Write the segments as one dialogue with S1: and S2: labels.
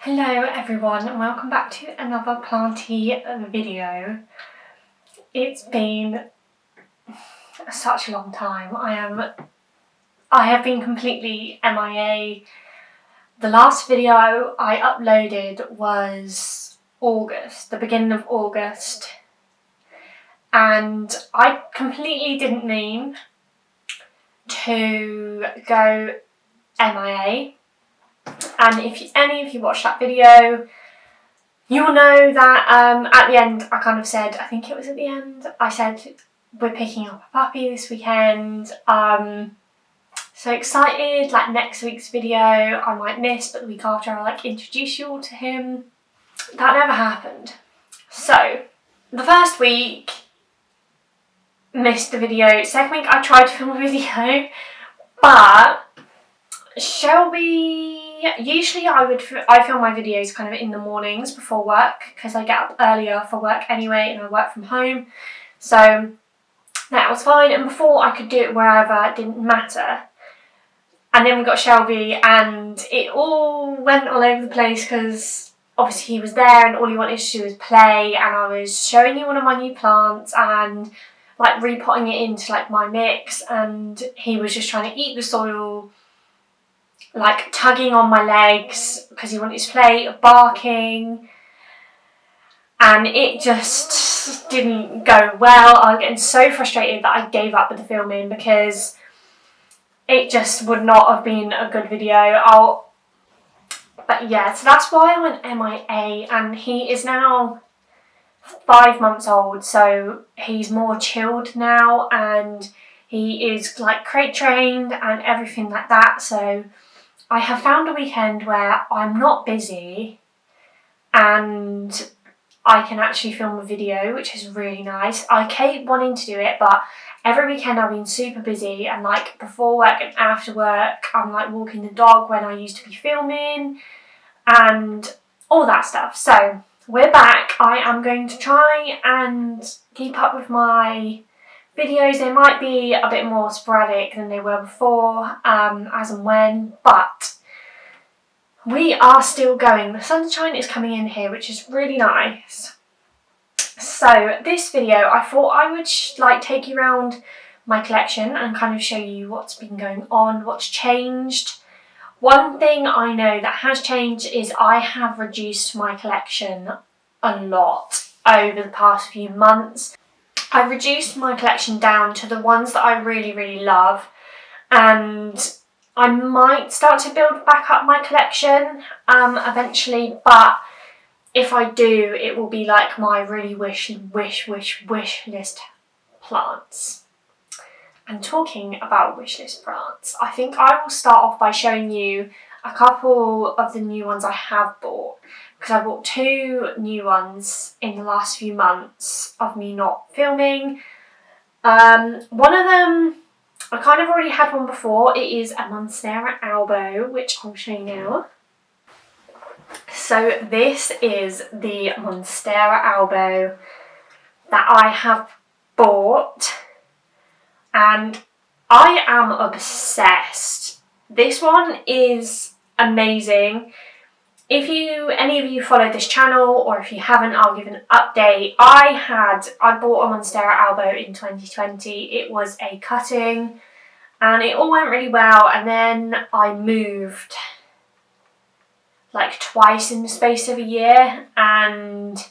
S1: Hello everyone and welcome back to another Planty video. It's been such a long time. I have been completely MIA. The last video I uploaded was August, the beginning of August, and I completely didn't mean to go MIA. And if any of you watched that video, you'll know that at the end I kind of said, I think it was at the end, I said we're picking up a puppy this weekend. So excited, like next week's video I might miss, but the week after I'll introduce you all to him. That never happened. So the first week, missed the video. Second week I tried to film a video, but Shelby, usually I film my videos kind of in the mornings before work because I get up earlier for work anyway and I work from home, so that was fine. And before I could do it wherever, it didn't matter. And then we got Shelby and it all went all over the place because obviously he was there and all he wanted to do was play, and I was showing you one of my new plants and repotting it into my mix, and he was just trying to eat the soil, tugging on my legs because he wanted to play, barking, and it just didn't go well. I was getting so frustrated that I gave up with the filming because it just would not have been a good video. But yeah, so that's why I went MIA, and he is now 5 months old, so he's more chilled now and he is crate trained and everything like that. So I have found a weekend where I'm not busy and I can actually film a video, which is really nice. I keep wanting to do it, but every weekend I've been super busy, and before work and after work I'm walking the dog when I used to be filming and all that stuff. So we're back. I am going to try and keep up with my videos. They might be a bit more sporadic than they were before, as and when, but we are still going. The sunshine is coming in here, which is really nice. So this video, I thought I would take you around my collection and kind of show you what's been going on, what's changed. One thing I know that has changed is I have reduced my collection a lot over the past few months. I reduced my collection down to the ones that I really, really love, and I might start to build back up my collection eventually, but if I do, it will be my really wish list plants. And talking about wish list plants, I think I will start off by showing you a couple of the new ones I have bought, because I bought 2 new ones in the last few months of me not filming. One of them, I kind of already had one before. It is a Monstera Albo, which I'll show you now. So this is the Monstera Albo that I have bought, and I am obsessed. This one is amazing. If any of you follow this channel, or if you haven't, I'll give an update. I bought a Monstera Albo in 2020. It was a cutting and it all went really well, and then I moved twice in the space of a year, and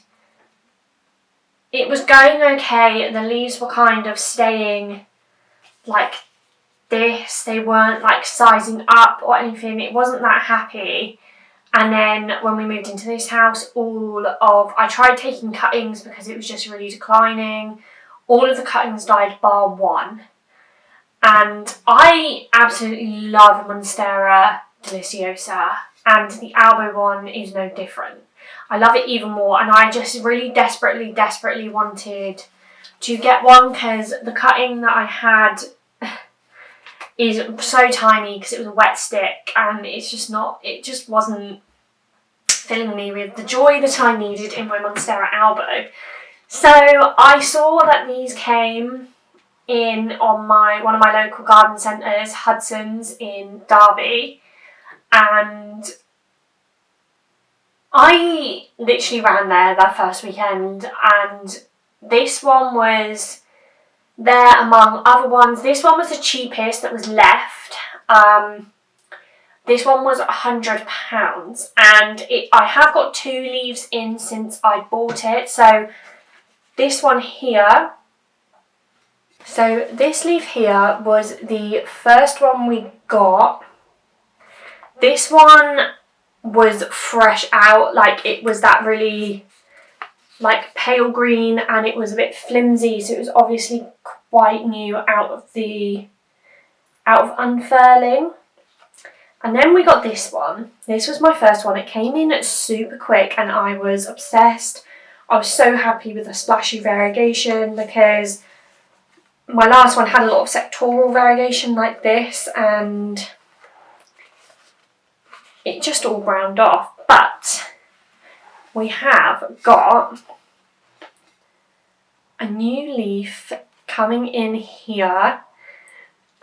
S1: it was going okay. The leaves were kind of staying like this. They weren't sizing up or anything. It wasn't that happy. And then when we moved into this house, I tried taking cuttings because it was just really declining. All of the cuttings died bar one. And I absolutely love Monstera Deliciosa, and the Albo one is no different. I love it even more, and I just really desperately wanted to get one because the cutting that I had is so tiny because it was a wet stick, and it just wasn't filling me with the joy that I needed in my Monstera Albo. So I saw that these came in on one of my local garden centres, Hudson's in Derby, and I literally ran there that first weekend, and this one was there among other ones. This one was the cheapest that was left. This one was £100, and I have got 2 leaves in since I bought it. So this one here, so this leaf here was the first one we got. This one was fresh out, like it was that really like pale green, and it was a bit flimsy, so it was obviously quite new out of unfurling. And then we got this one. This was my first one. It came in super quick and I was obsessed. I was so happy with the splashy variegation because my last one had a lot of sectoral variegation like this, and it just all ground off. But we have got a new leaf coming in here,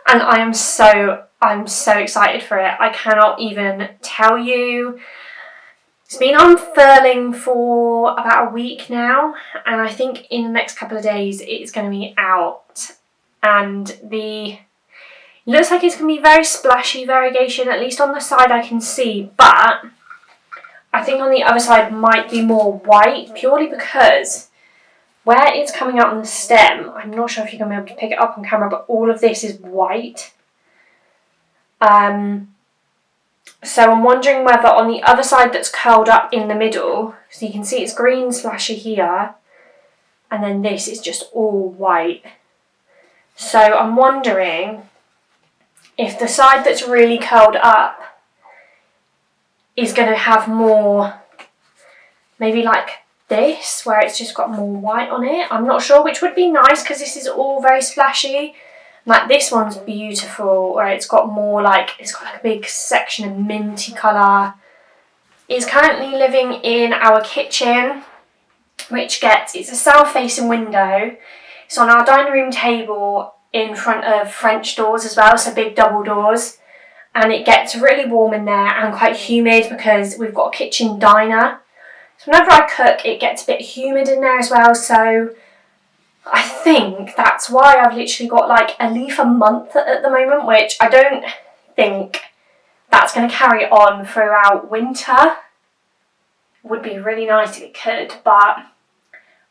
S1: and I'm so excited for it. I cannot even tell you. It's been unfurling for about a week now, and I think in the next couple of days it's going to be out. And it looks like it's going to be very splashy variegation, at least on the side I can see, but I think on the other side might be more white, purely because where it's coming out on the stem, I'm not sure if you're going to be able to pick it up on camera, but all of this is white. So I'm wondering whether on the other side that's curled up in the middle, so you can see it's green splashy here, and then this is just all white. So I'm wondering if the side that's really curled up is going to have more, maybe like this, where it's just got more white on it. I'm not sure, which would be nice because this is all very splashy. Like this one's beautiful, where it's got more like, it's got like a big section of minty colour. It's currently living in our kitchen, which it's a south-facing window. It's on our dining room table in front of French doors as well, so big double doors. And it gets really warm in there and quite humid because we've got a kitchen diner. So whenever I cook, it gets a bit humid in there as well, so I think that's why I've literally got like a leaf a month at the moment, which I don't think that's going to carry on throughout winter. Would be really nice if it could, but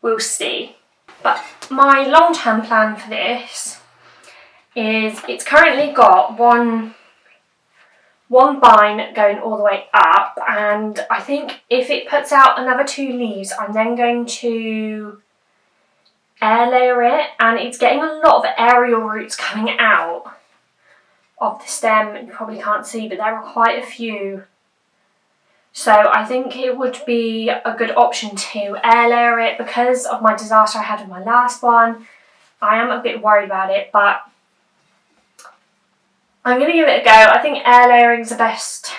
S1: we'll see. But my long-term plan for this is it's currently got one vine going all the way up, and I think if it puts out another 2 leaves, I'm then going to air layer it, and it's getting a lot of aerial roots coming out of the stem. You probably can't see, but there are quite a few. So I think it would be a good option to air layer it. Because of my disaster I had with my last one, I am a bit worried about it, but I'm going to give it a go. I think air layering is the best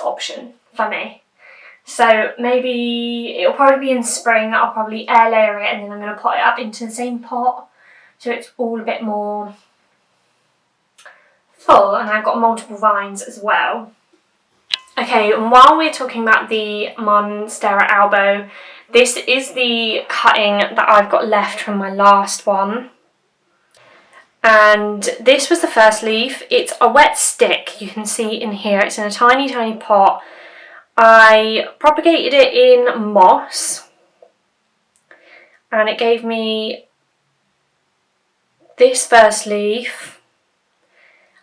S1: option for me. So maybe it'll probably be in spring. I'll probably air layer it, and then I'm going to pot it up into the same pot so it's all a bit more full, and I've got multiple vines as well. Okay, and while we're talking about the Monstera Albo, this is the cutting that I've got left from my last one. And this was the first leaf. It's a wet stick, you can see in here. It's in a tiny, tiny pot. I propagated it in moss, and it gave me this first leaf,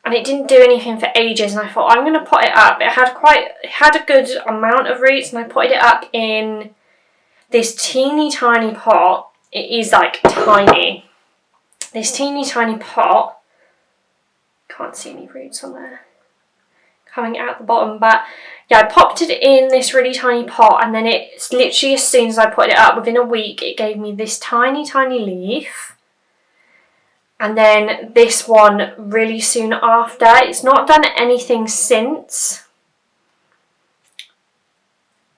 S1: and it didn't do anything for ages, and I thought I'm going to pot it up. It had a good amount of roots, and I potted it up in this teeny tiny pot. It is like tiny. This teeny tiny pot, can't see any roots on there coming out the bottom, but yeah, I popped it in this really tiny pot, and then it's literally as soon as I put it up, within a week, it gave me this tiny, tiny leaf. And then this one really soon after. It's not done anything since,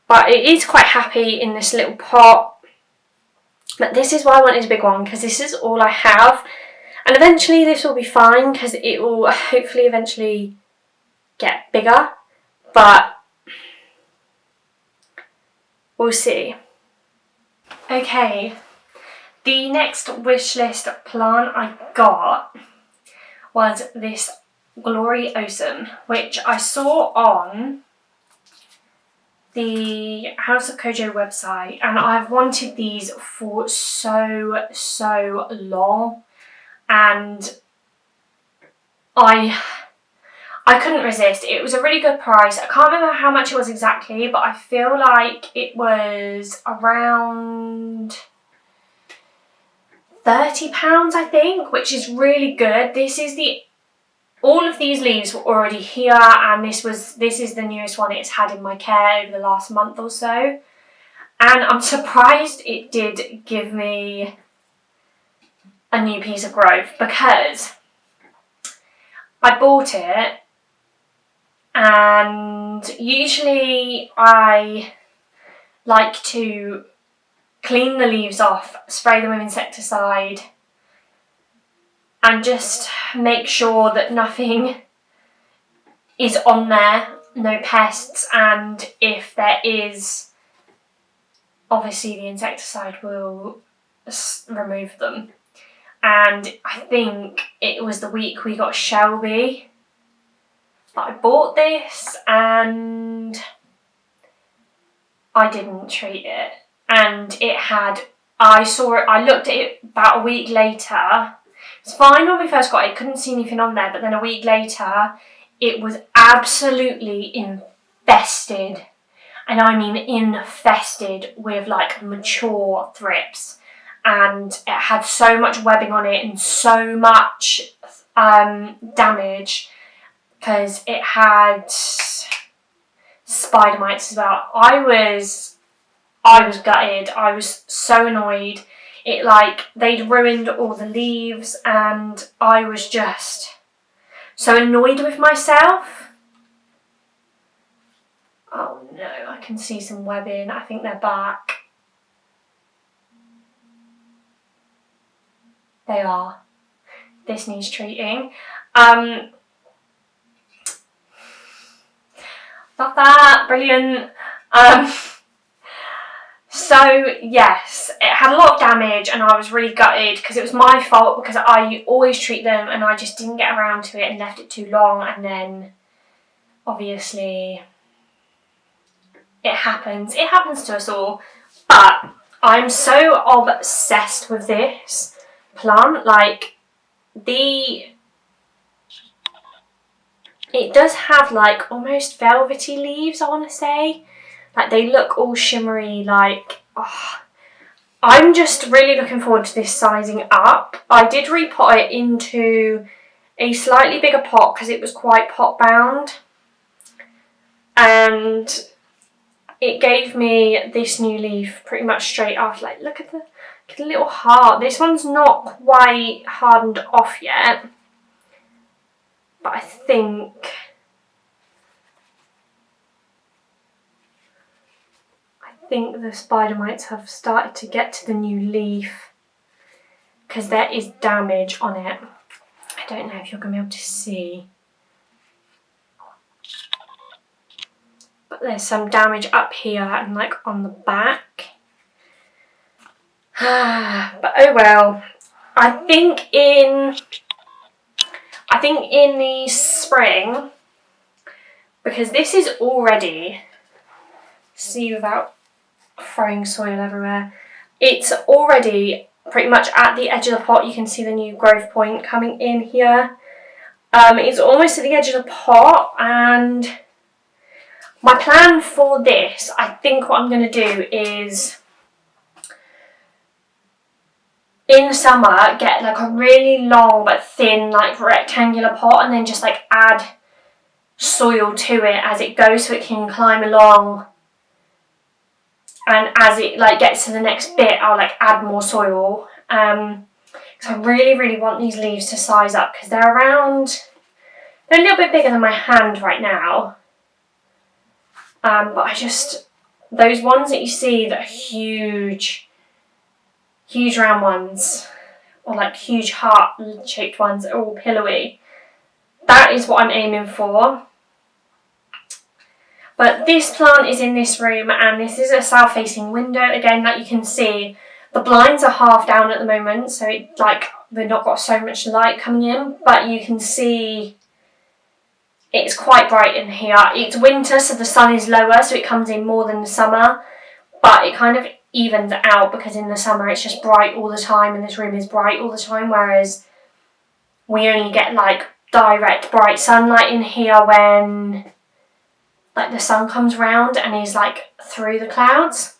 S1: but it is quite happy in this little pot. But this is why I wanted a big one, because this is all I have. And eventually this will be fine, because it will hopefully eventually get bigger. But we'll see. Okay, the next wish list plant I got was this Gloriosum, which I saw on the House of Kojo website, and I've wanted these for so long, and I couldn't resist. It was a really good price. I can't remember how much it was exactly, but I feel like it was around £30, I think, which is really good. All of these leaves were already here, and this is the newest one it's had in my care over the last month or so. And I'm surprised it did give me a new piece of growth, because I bought it, and usually I like to clean the leaves off, spray them with insecticide, and just make sure that nothing is on there, no pests, and if there is, obviously the insecticide will remove them. And I think it was the week we got Shelby that I bought this, and I didn't treat it. And I looked at it about a week later. It's fine when we first got it, couldn't see anything on there, but then a week later it was absolutely infested, and I mean infested, with like mature thrips, and it had so much webbing on it and so much damage, because it had spider mites as well. I was gutted. I was so annoyed. They'd ruined all the leaves, and I was just so annoyed with myself. Oh no, I can see some webbing. I think they're back. They are. This needs treating. Love that, brilliant. So yes, it had a lot of damage, and I was really gutted because it was my fault, because I always treat them and I just didn't get around to it and left it too long, and then obviously it happens to us all. But I'm so obsessed with this plant. It does have like almost velvety leaves, I want to say. Like, they look all shimmery, I'm just really looking forward to this sizing up. I did repot it into a slightly bigger pot because it was quite pot bound, and it gave me this new leaf pretty much straight after. Like, look at the little heart. This one's not quite hardened off yet, but I think the spider mites have started to get to the new leaf, because there is damage on it. I don't know if you're going to be able to see, but there's some damage up here and like on the back. But oh well. I think in the spring, because this is already, see without throwing soil everywhere, it's already pretty much at the edge of the pot. You can see the new growth point coming in here. It's almost at the edge of the pot, and my plan for this, I think what I'm going to do is in summer get like a really long but thin like rectangular pot, and then just like add soil to it as it goes so it can climb along. And as it like gets to the next bit, I'll like add more soil. Because I really want these leaves to size up, because they're a little bit bigger than my hand right now. But those ones that you see that are huge round ones, or like huge heart-shaped ones that are all pillowy, that is what I'm aiming for. But this plant is in this room, and this is a south-facing window. Again, like you can see, the blinds are half down at the moment, so it, like, we've not got so much light coming in, but you can see it's quite bright in here. It's winter, so the sun is lower, so it comes in more than the summer, but it kind of evens out because in the summer it's just bright all the time, and this room is bright all the time, whereas we only get like direct bright sunlight in here when like the sun comes round and is like through the clouds.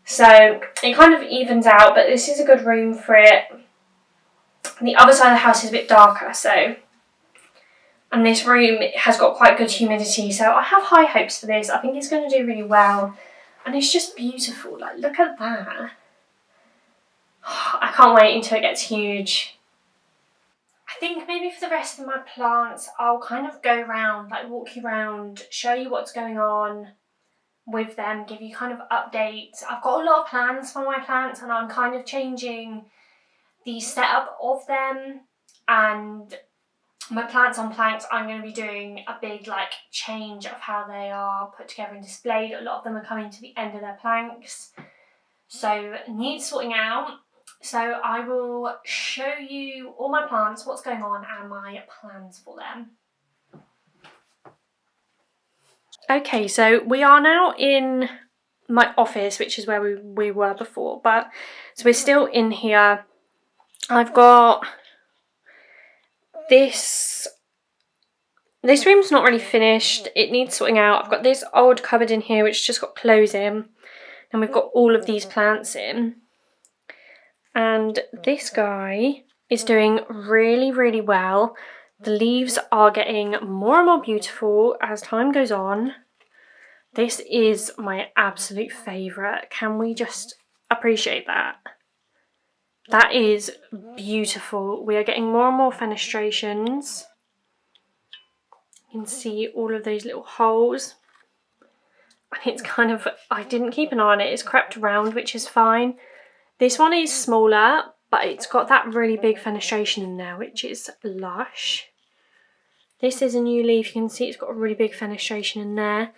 S1: So it kind of evens out, but this is a good room for it. And the other side of the house is a bit darker, so, and this room has got quite good humidity, so I have high hopes for this. I think it's going to do really well, and it's just beautiful. Like, look at that. I can't wait until it gets huge. I think maybe for the rest of my plants, I'll kind of go around, like walk you around, show you what's going on with them, give you kind of updates. I've got a lot of plans for my plants, and I'm kind of changing the setup of them, and my plants on planks, I'm going to be doing a big like change of how they are put together and displayed. A lot of them are coming to the end of their planks, so need sorting out. So I will show you all my plants, what's going on, and my plans for them. Okay, so we are now in my office, which is where we were before, but so we're still in here. I've got this room's not really finished, it needs sorting out. I've got this old cupboard in here which just got clothes in, and we've got all of these plants in. And this guy is doing really, really well. The leaves are getting more and more beautiful as time goes on. This is my absolute favourite. Can we just appreciate that? That is beautiful. We are getting more and more fenestrations. You can see all of those little holes. And it's kind of, I didn't keep an eye on it, it's crept around, which is fine. This one is smaller, but it's got that really big fenestration in there, which is lush. This is a new leaf. You can see it's got a really big fenestration in there.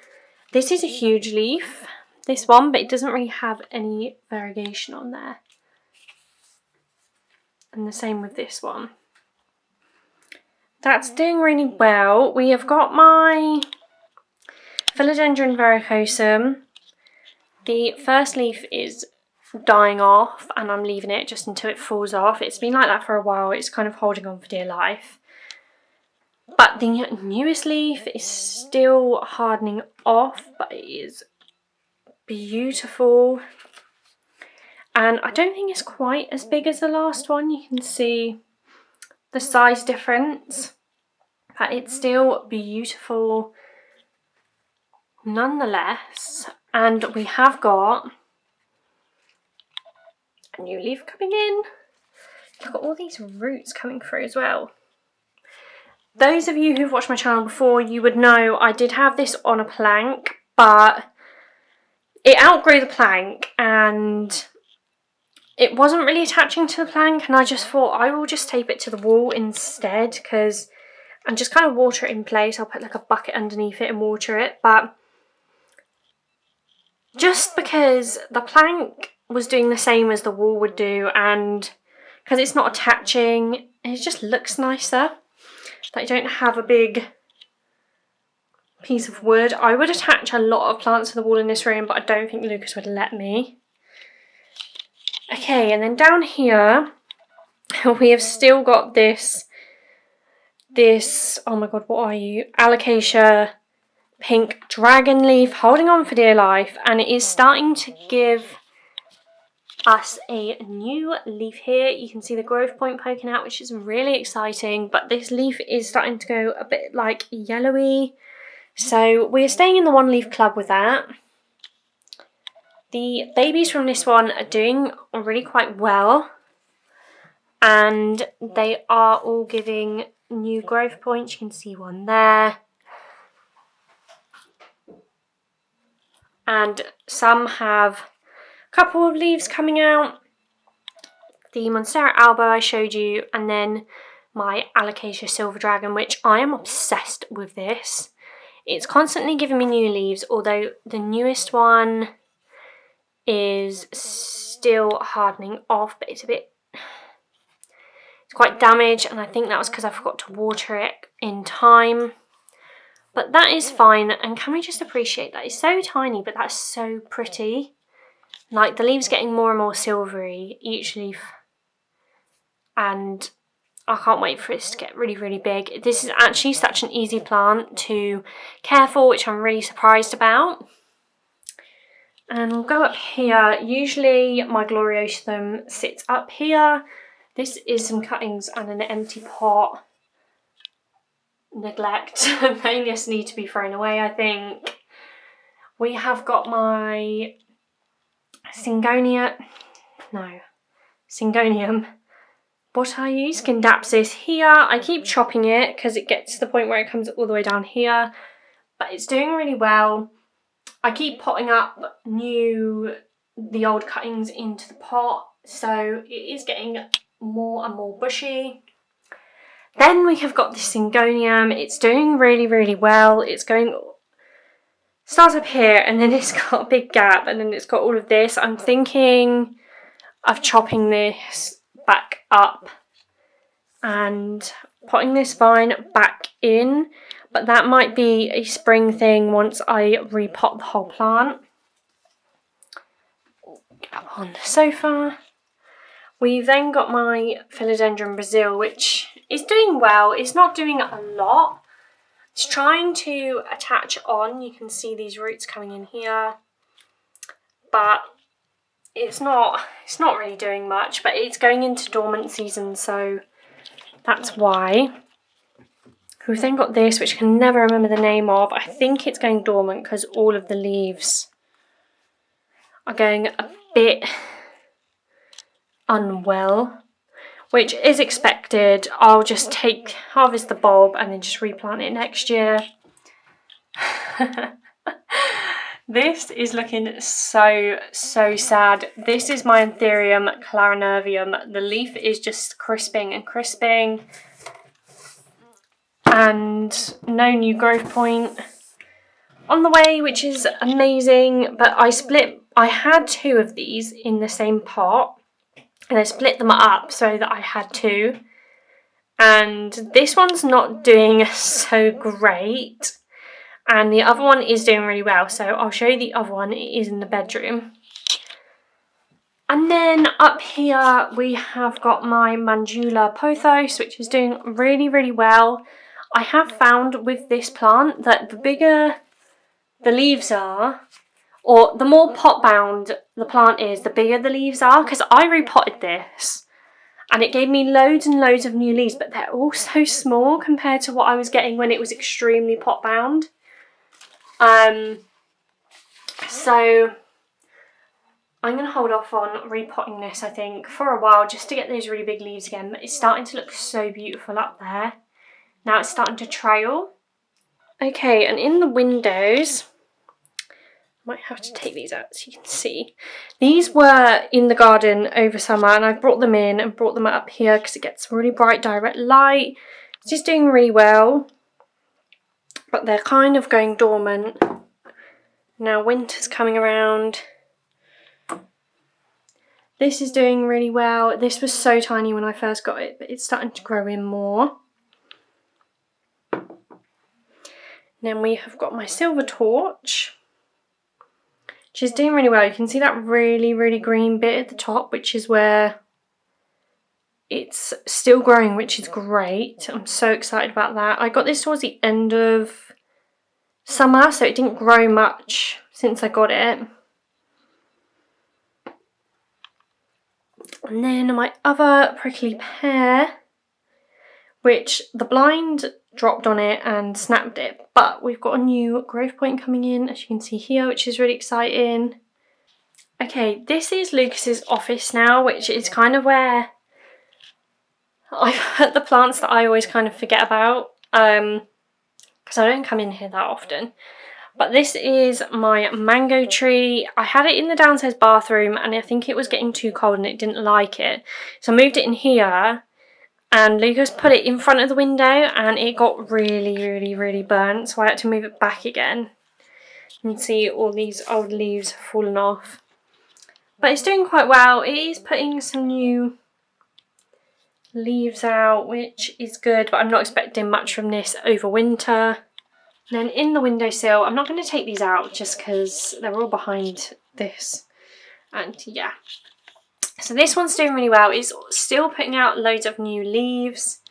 S1: This is a huge leaf, this one, but it doesn't really have any variegation on there. And the same with this one. That's doing really well. We have got my Philodendron verrucosum. The first leaf is dying off, and I'm leaving it just until it falls off. It's been like that for a while. It's kind of holding on for dear life. But the newest leaf is still hardening off, but it is beautiful. And I don't think it's quite as big as the last one. You can see the size difference, but it's still beautiful nonetheless. And we have got a new leaf coming in. Look at all these roots coming through as well. Those of you who've watched my channel before, you would know I did have this on a plank, but it outgrew the plank and it wasn't really attaching to the plank, and I just thought I will just tape it to the wall instead, and just kind of water it in place. I'll put like a bucket underneath it and water it, but just because the plank was doing the same as the wall would do, and because it's not attaching, it just looks nicer that you don't have a big piece of wood. I would attach a lot of plants to the wall in this room, but I don't think Lucas would let me. Okay, and then down here we have still got this, oh my god, what are you? Alocasia pink dragon leaf holding on for dear life, and it is starting to give us a new leaf here. You can see the growth point poking out, which is really exciting, but this leaf is starting to go a bit like yellowy, so we're staying in the one leaf club with that. The babies from this one are doing really quite well, and they are all giving new growth points. You can see one there, and some have a couple of leaves coming out. The Monstera alba I showed you, and then my Alocasia silver dragon, which I am obsessed with this. It's constantly giving me new leaves, although the newest one is still hardening off, but it's quite damaged, and I think that was because I forgot to water it in time. But that is fine, and can we just appreciate that? It's so tiny, but that's so pretty. Like, the leaves getting more and more silvery each leaf, and I can't wait for it to get really, really big. This is actually such an easy plant to care for, which I'm really surprised about. And we'll go up here. Usually my gloriosa sits up here. This is some cuttings and an empty pot. Neglect. They just need to be thrown away, I think. We have got my Syngonium. What I use, Scindapsus here. I keep chopping it because it gets to the point where it comes all the way down here. But it's doing really well. I keep potting up the old cuttings into the pot, so it is getting more and more bushy. Then we have got this Syngonium. It's doing really, really well. Starts up here, and then it's got a big gap, and then it's got all of this. I'm thinking of chopping this back up and potting this vine back in, but that might be a spring thing once I repot the whole plant. Get up on the sofa. We've then got my Philodendron Brazil, which is doing well. It's not doing a lot. It's trying to attach on. You can see these roots coming in here, but it's not really doing much. But it's going into dormant season, so that's why. We've then got this, which I can never remember the name of. I think it's going dormant because all of the leaves are going a bit unwell, which is expected. I'll just harvest the bulb and then just replant it next year. This is looking so sad. This is my Anthurium clarinervium. The leaf is just crisping and crisping, and no new growth point on the way, which is amazing. But I had two of these in the same pot, and I split them up so that I had two, and this one's not doing so great, and the other one is doing really well. So I'll show you the other one. It is in the bedroom. And then up here we have got my Mandula pothos, which is doing really, really well. I have found with this plant that the bigger the leaves are, or the more pot bound the plant is, the bigger the leaves are, because I repotted this and it gave me loads and loads of new leaves, but they're all so small compared to what I was getting when it was extremely pot bound. So I'm going to hold off on repotting this, I think, for a while, just to get those really big leaves again. But it's starting to look so beautiful up there. Now it's starting to trail. Okay, and in the windows, might have to take these out so you can see. These were in the garden over summer, and I brought them in and brought them up here because it gets really bright direct light. It's just doing really well, but they're kind of going dormant. Now winter's coming around. This is doing really well. This was so tiny when I first got it, but it's starting to grow in more. Then we have got my silver torch, which is doing really well. You can see that really, really green bit at the top, which is where it's still growing, which is great. I'm so excited about that. I got this towards the end of summer, so it didn't grow much since I got it. And then my other prickly pear, which the blind dropped on it and snapped it, but we've got a new growth point coming in, as you can see here, which is really exciting. Okay, this is Lucas's office now, which is kind of where I put the plants that I always kind of forget about, because I don't come in here that often. But this is my mango tree. I had it in the downstairs bathroom and I think it was getting too cold and it didn't like it, so I moved it in here. and Lucas put it in front of the window and it got really burnt, so I had to move it back again. You can see all these old leaves have fallen off. But it's doing quite well. It is putting some new leaves out, which is good, but I'm not expecting much from this over winter. And then in the windowsill, I'm not going to take these out just because they're all behind this. And yeah. So this one's doing really well. It's still putting out loads of new leaves.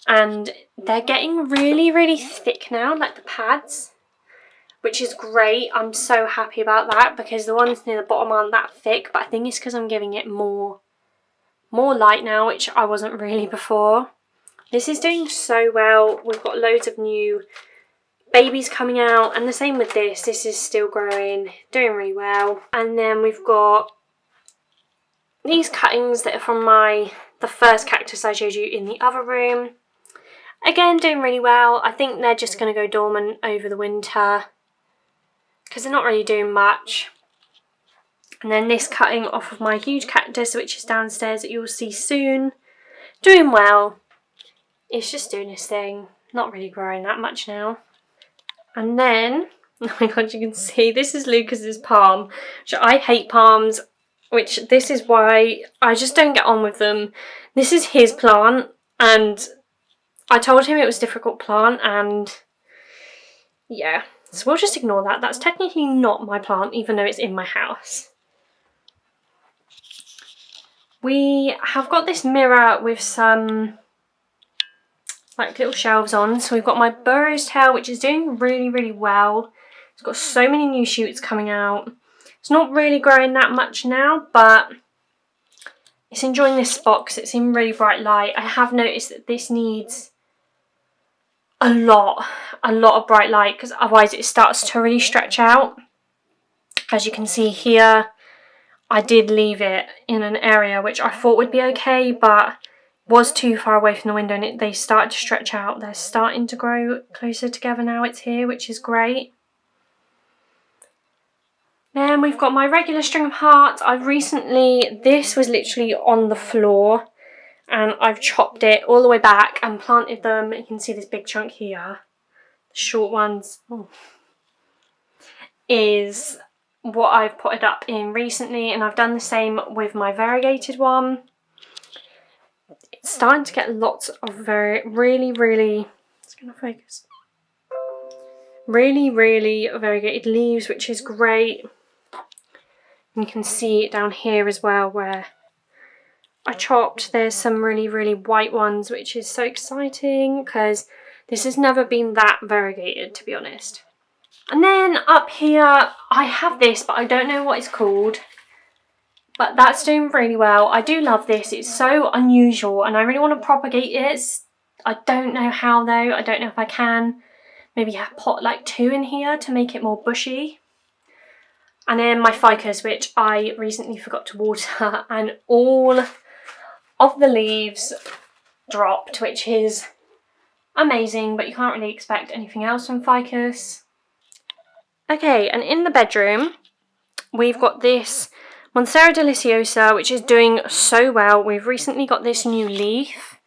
S1: And they're getting really thick now, like the pads, which is great. I'm so happy about that because the ones near the bottom aren't that thick, but I think it's because I'm giving it more light now, which I wasn't really before. This is doing so well. We've got loads of new babies coming out, and the same with this. This is still growing, doing really well. And then we've got these cuttings that are from the first cactus I showed you in the other room. Again, doing really well. I think they're just going to go dormant over the winter because they're not really doing much. And then this cutting off of my huge cactus, which is downstairs, that you'll see soon. Doing well. It's just doing its thing. Not really growing that much now. And then, oh my god, you can see, this is Lucas's palm. Which I hate palms, which this is why I just don't get on with them. This is his plant, and I told him it was a difficult plant, and yeah. So we'll just ignore that. That's technically not my plant, even though it's in my house. We have got this mirror with some like little shelves on. So we've got my burrow's tail, which is doing really well. It's got so many new shoots coming out. It's not really growing that much now, but it's enjoying this spot because it's in really bright light. I have noticed that this needs a lot of bright light because otherwise it starts to really stretch out. As you can see here, I did leave it in an area which I thought would be okay, but was too far away from the window, and they started to stretch out. They're starting to grow closer together now. It's here, which is great. Then we've got my regular string of hearts. This was literally on the floor, and I've chopped it all the way back and planted them. You can see this big chunk here. The short ones is what I've potted up in recently, and I've done the same with my variegated one. It's starting to get lots of really it's gonna focus. Really variegated leaves, which is great. You can see it down here as well where I chopped. There's some really white ones, which is so exciting because this has never been that variegated, to be honest. And then up here I have this, but I don't know what it's called, but that's doing really well. I do love this. It's so unusual and I really want to propagate it. I don't know how though. I don't know if I can. Maybe pot like 2 in here to make it more bushy. And then my ficus, which I recently forgot to water, and all of the leaves dropped, which is amazing, but you can't really expect anything else from ficus. Okay, and in the bedroom, we've got this Monstera deliciosa, which is doing so well. We've recently got this new leaf.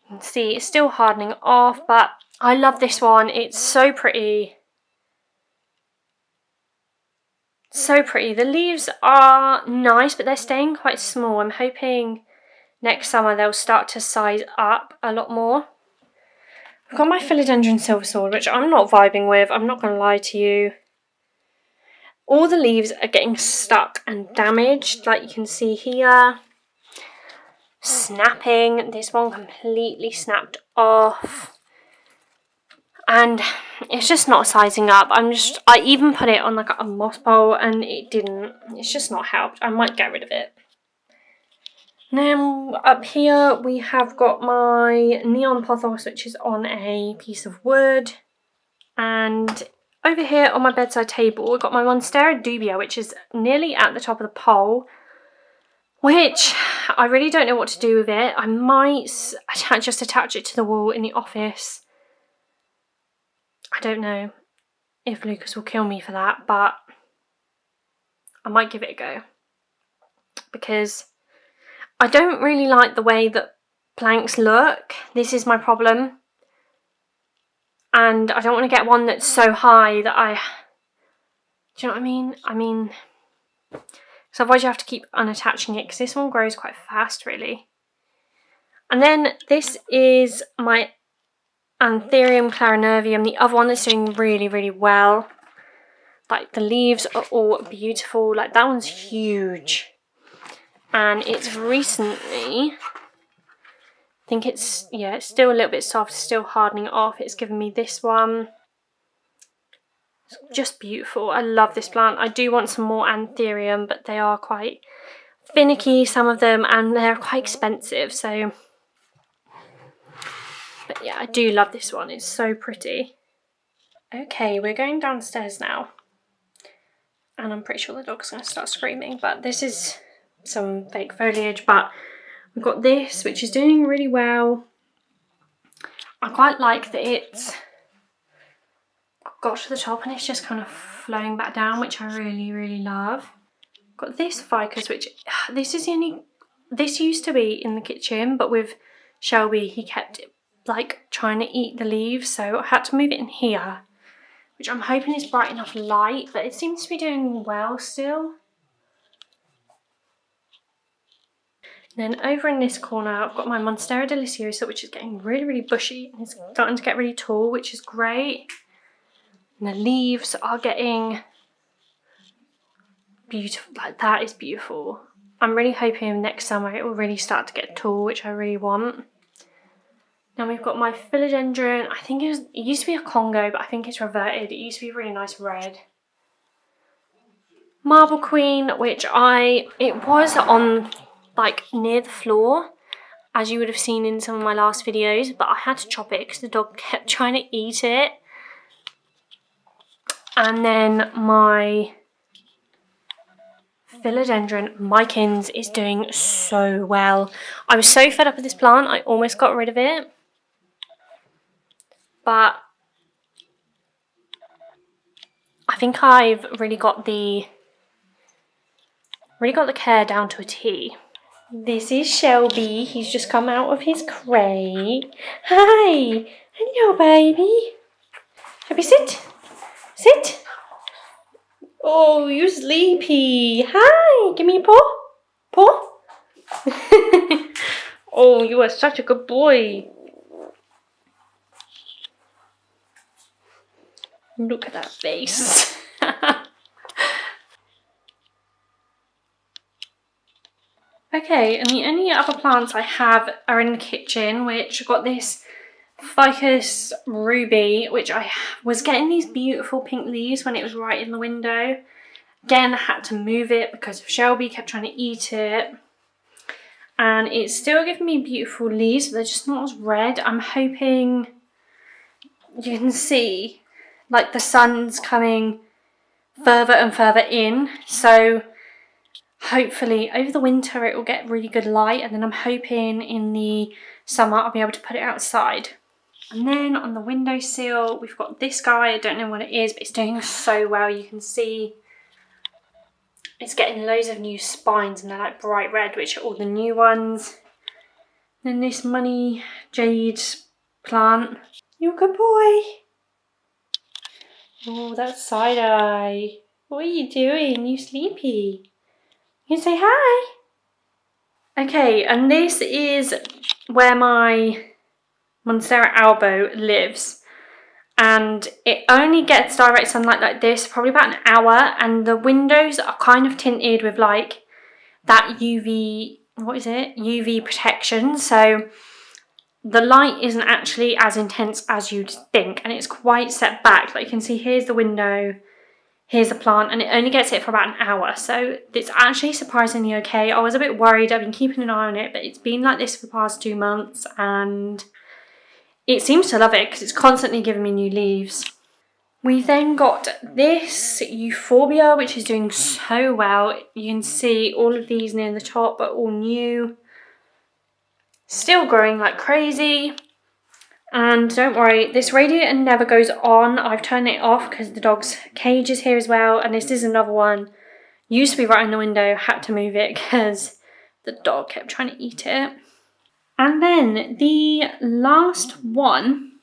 S1: You can see it's still hardening off, but I love this one. It's so pretty. So pretty. The leaves are nice, but they're staying quite small. I'm hoping next summer they'll start to size up a lot more. I've got my philodendron silver sword, which I'm not vibing with. I'm not going to lie to you. All the leaves are getting stuck and damaged, like you can see here. Snapping. This one completely snapped off. And it's just not sizing up. I even put it on like a moss bowl and it didn't. It's just not helped. I might get rid of it. Now up here we have got my neon pothos, which is on a piece of wood. And over here on my bedside table, I've got my Monstera dubia, which is nearly at the top of the pole, which I really don't know what to do with it. I might just attach it to the wall in the office. I don't know if Lucas will kill me for that, but I might give it a go. Because I don't really like the way that planks look. This is my problem. And I don't want to get one that's so high that do you know what I mean? I mean, so otherwise you have to keep unattaching it, because this one grows quite fast, really. And then this is my Anthurium clarinervium, the other one that's doing really, really well. Like, the leaves are all beautiful. Like, that one's huge. And it's recently, I think it's still a little bit soft, still hardening off. It's given me this one. It's just beautiful. I love this plant. I do want some more Anthurium, but they are quite finicky, some of them, and they're quite expensive. So, but yeah, I do love this one. It's so pretty. Okay, we're going downstairs now. And I'm pretty sure the dog's going to start screaming, but this is some fake foliage. But we've got this, which is doing really well. I quite like that it's got to the top and it's just kind of flowing back down, which I really, really love. Got this ficus, which this used to be in the kitchen, but with Shelby, he kept like trying to eat the leaves, so I had to move it in here, which I'm hoping is bright enough light, but it seems to be doing well still. And then over in this corner, I've got my Monstera deliciosa, which is getting really, really bushy, and it's starting to get really tall, which is great. And the leaves are getting beautiful. Like, that is beautiful. I'm really hoping next summer it will really start to get tall, which I really want. Now we've got my philodendron. I think it used to be a Congo, but I think it's reverted. It used to be a really nice red. Marble Queen, which it was on like near the floor, as you would have seen in some of my last videos, but I had to chop it because the dog kept trying to eat it. And then my philodendron Mykins is doing so well. I was so fed up with this plant, I almost got rid of it. But I think I've really got the care down to a T. This is Shelby. He's just come out of his crate. Hi! Hello, baby. Shelby, sit. Sit. Oh, you sleepy. Hi. Give me a paw. Paw. Oh, you are such a good boy. Look at that face. Okay, and the only other plants I have are in the kitchen, which got this Ficus Ruby, which I was getting these beautiful pink leaves when it was right in the window. Again, I had to move it because Shelby kept trying to eat it. And it's still giving me beautiful leaves, but they're just not as red. I'm hoping you can see like the sun's coming further and further in. So hopefully over the winter it will get really good light, and then I'm hoping in the summer I'll be able to put it outside. And then on the windowsill we've got this guy. I don't know what it is, but it's doing so well. You can see it's getting loads of new spines, and they're like bright red, which are all the new ones. Then this money jade plant. You're a good boy. Oh, that's side eye. What are you doing? You sleepy? You can say hi. Okay, and this is where my Monstera albo lives. And it only gets direct sunlight like this probably about an hour, and the windows are kind of tinted with like that UV, UV protection. So the light isn't actually as intense as you'd think, and it's quite set back. Like you can see, here's the window, here's the plant, and it only gets it for about an hour. So it's actually surprisingly okay. I was a bit worried. I've been keeping an eye on it, but it's been like this for the past 2 months, and it seems to love it because it's constantly giving me new leaves. We then got this Euphorbia, which is doing so well. You can see all of these near the top are all new. Still growing like crazy. And don't worry, this radiator never goes on. I've turned it off because the dog's cage is here as well. And this is another one. Used to be right in the window, had to move it because the dog kept trying to eat it. And then the last one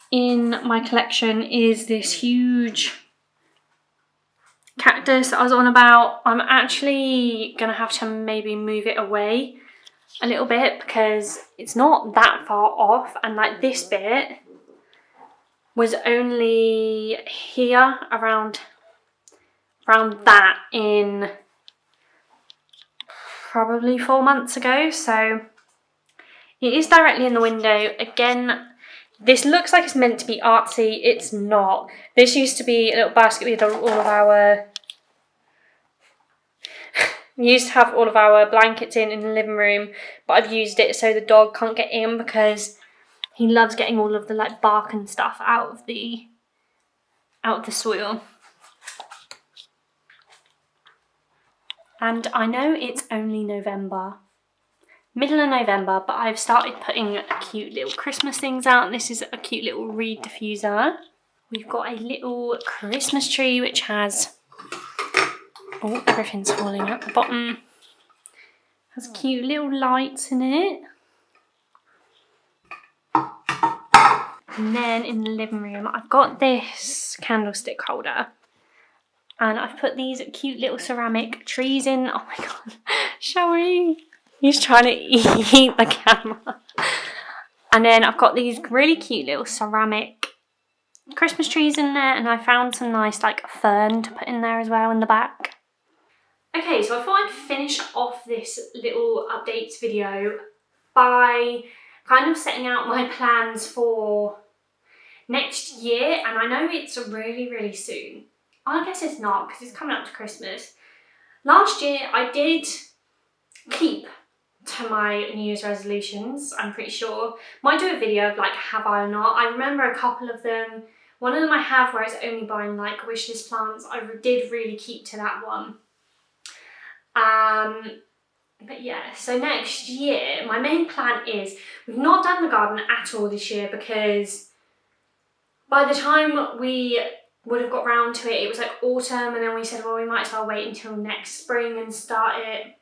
S1: in my collection is this huge cactus that I was on about. I'm actually gonna have to maybe move it away a little bit because it's not that far off, and like this bit was only here around that in probably 4 months ago, so it is directly in the window. Again, this looks like it's meant to be artsy. It's not. This used to be a little basket with all of our we used to have all of our blankets in the living room, but I've used it so the dog can't get in because he loves getting all of the like bark and stuff out of the soil. And I know it's only November, middle of November, but I've started putting cute little Christmas things out. This is a cute little reed diffuser. We've got a little Christmas tree which has, oh, everything's falling out the bottom. Has cute little lights in it. And then in the living room, I've got this candlestick holder. And I've put these cute little ceramic trees in. Oh my god, Shelby! He's trying to eat the camera. And then I've got these really cute little ceramic Christmas trees in there. And I found some nice like fern to put in there as well in the back. Okay, so I thought I'd finish off this little updates video by kind of setting out my plans for next year. And I know it's really, really soon. I guess it's not because it's coming up to Christmas. Last year I did keep to my New Year's resolutions, I'm pretty sure. Might do a video of like have I or not. I remember a couple of them. One of them I have where it's only buying like wish list plants. I did really keep to that one. But yeah, so next year my main plan is, we've not done the garden at all this year because by the time we would have got round to it, it was like autumn, and then we said, well, we might as well wait until next spring and start it.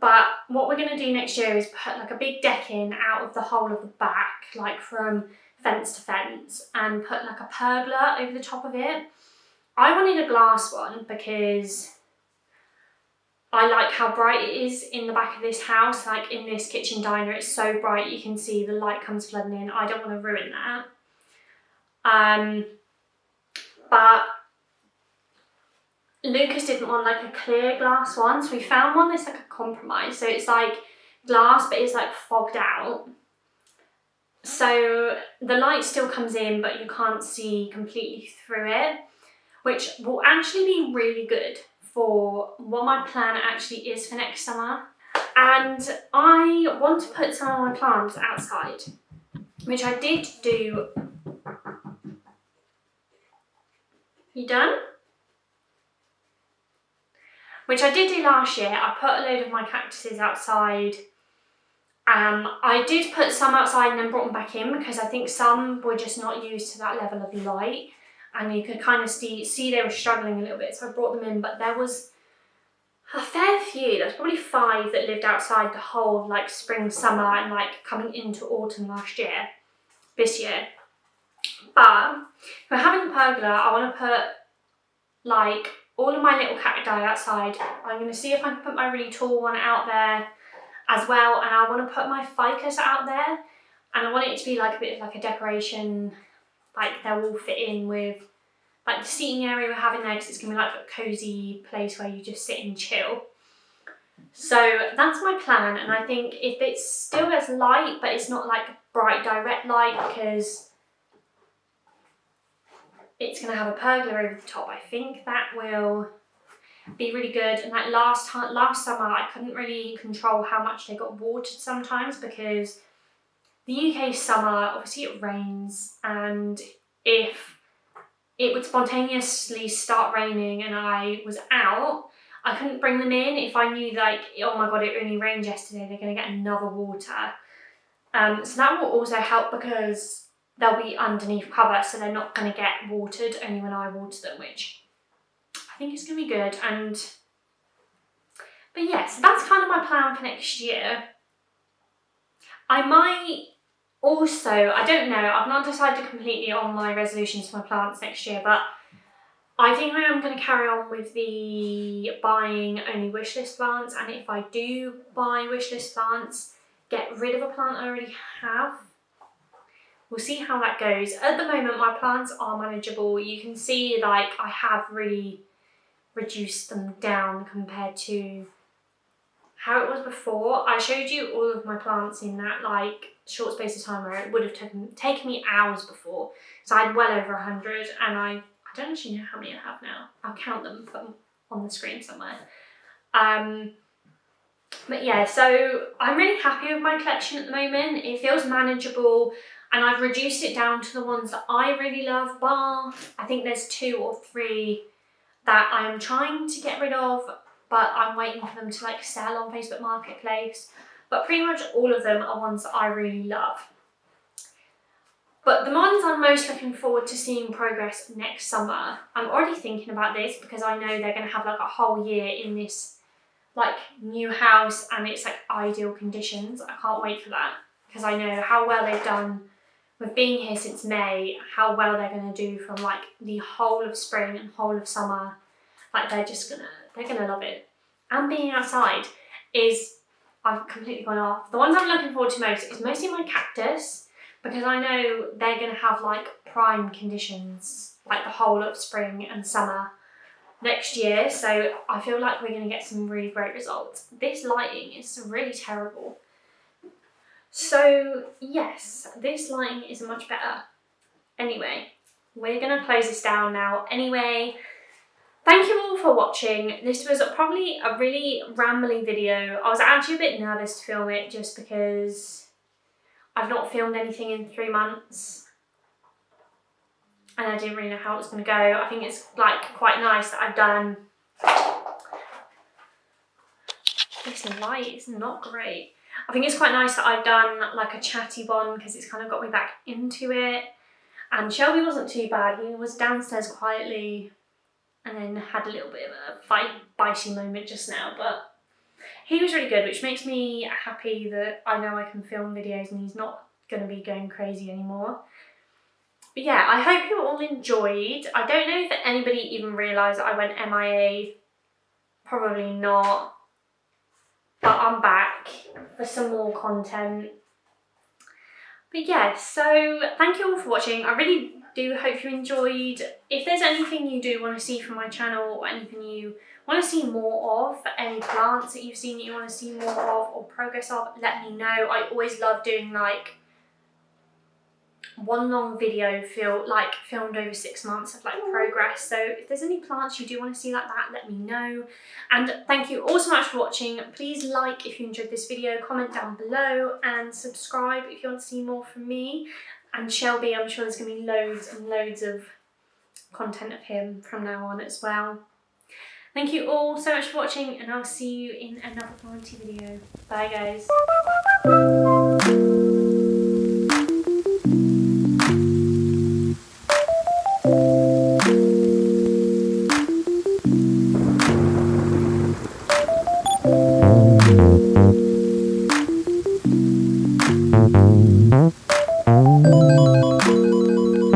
S1: But what we're going to do next year is put like a big deck in out of the whole of the back, like from fence to fence, and put like a pergola over the top of it. I wanted a glass one because I like how bright it is in the back of this house. Like in this kitchen diner, it's so bright you can see the light comes flooding in. I don't want to ruin that. But Lucas didn't want like a clear glass one, so we found one that's like a compromise. So it's like glass, but it's like fogged out. So the light still comes in, but you can't see completely through it, which will actually be really good for what my plan actually is for next summer. And I want to put some of my plants outside, which I did do. You done? Which I did do last year. I put a load of my cactuses outside. I did put some outside and then brought them back in because I think some were just not used to that level of light, and you could kind of see they were struggling a little bit, so I brought them in. But there was a fair few. There was probably 5 that lived outside the whole of like spring, summer, and like coming into autumn this year. But if we're having the pergola, I want to put like all of my little cacti outside. I'm going to see if I can put my really tall one out there as well, and I want to put my ficus out there, and I want it to be like a bit of like a decoration, like they'll all fit in with like the seating area we're having there, because it's going to be like a cosy place where you just sit and chill. So that's my plan, and I think if it's still as light, but it's not like bright direct light because it's going to have a pergola over the top, I think that will be really good. And like last summer, I couldn't really control how much they got watered sometimes, because the UK summer, obviously it rains, and if it would spontaneously start raining and I was out, I couldn't bring them in if I knew like, oh my god, it only rained yesterday, they're going to get another water. So that will also help because they'll be underneath cover, so they're not going to get watered only when I water them, which I think is going to be good. But But yeah, so that's kind of my plan for next year. I might also, I don't know, I've not decided completely on my resolutions for my plants next year, but I think I am going to carry on with the buying only wishlist plants, and if I do buy wishlist plants, get rid of a plant I already have. We'll see how that goes. At the moment, my plants are manageable. You can see like I have really reduced them down compared to how it was before. I showed you all of my plants in that like short space of time where it would have taken me hours before. So I had well over 100, and I don't actually know how many I have now. I'll count them, put them on the screen somewhere. But yeah, so I'm really happy with my collection at the moment. It feels manageable, and I've reduced it down to the ones that I really love, bar I think there's 2 or 3 that I am trying to get rid of, but I'm waiting for them to like sell on Facebook Marketplace. But pretty much all of them are ones that I really love. But the ones I'm most looking forward to seeing progress next summer, I'm already thinking about this because I know they're going to have like a whole year in this like new house, and it's like ideal conditions. I can't wait for that because I know how well they've done with being here since May, how well they're going to do from like the whole of spring and whole of summer. Like they're gonna love it. And being outside is, I've completely gone off. The ones I'm looking forward to most is mostly my cactus, because I know they're going to have like prime conditions like the whole of spring and summer next year, so I feel like we're going to get some really great results. This lighting is really terrible. So yes, this lighting is much better. Anyway, we're going to close this down now anyway. Thank you all for watching. This was probably a really rambly video. I was actually a bit nervous to film it just because I've not filmed anything in 3 months, and I didn't really know how it was going to go. I think it's like quite nice that I've done... This light is not great. I think it's quite nice that I've done like a chatty one because it's kind of got me back into it. And Shelby wasn't too bad. He was downstairs quietly and then had a little bit of a bitey moment just now, but he was really good, which makes me happy that I know I can film videos and he's not going to be going crazy anymore. But yeah, I hope you all enjoyed. I don't know if anybody even realised that I went MIA. Probably not. But I'm back for some more content. But yeah, so thank you all for watching. I really do hope you enjoyed. If there's anything you do want to see from my channel, or anything you want to see more of, any plants that you've seen that you want to see more of or progress of, let me know. I always love doing like one long video filmed over 6 months of like progress. So if there's any plants you do want to see like that, let me know. And thank you all so much for watching. Please like if you enjoyed this video, comment down below, and subscribe if you want to see more from me and Shelby. I'm sure there's going to be loads and loads of content of him from now on as well. Thank you all so much for watching, and I'll see you in another Planty video. Bye guys.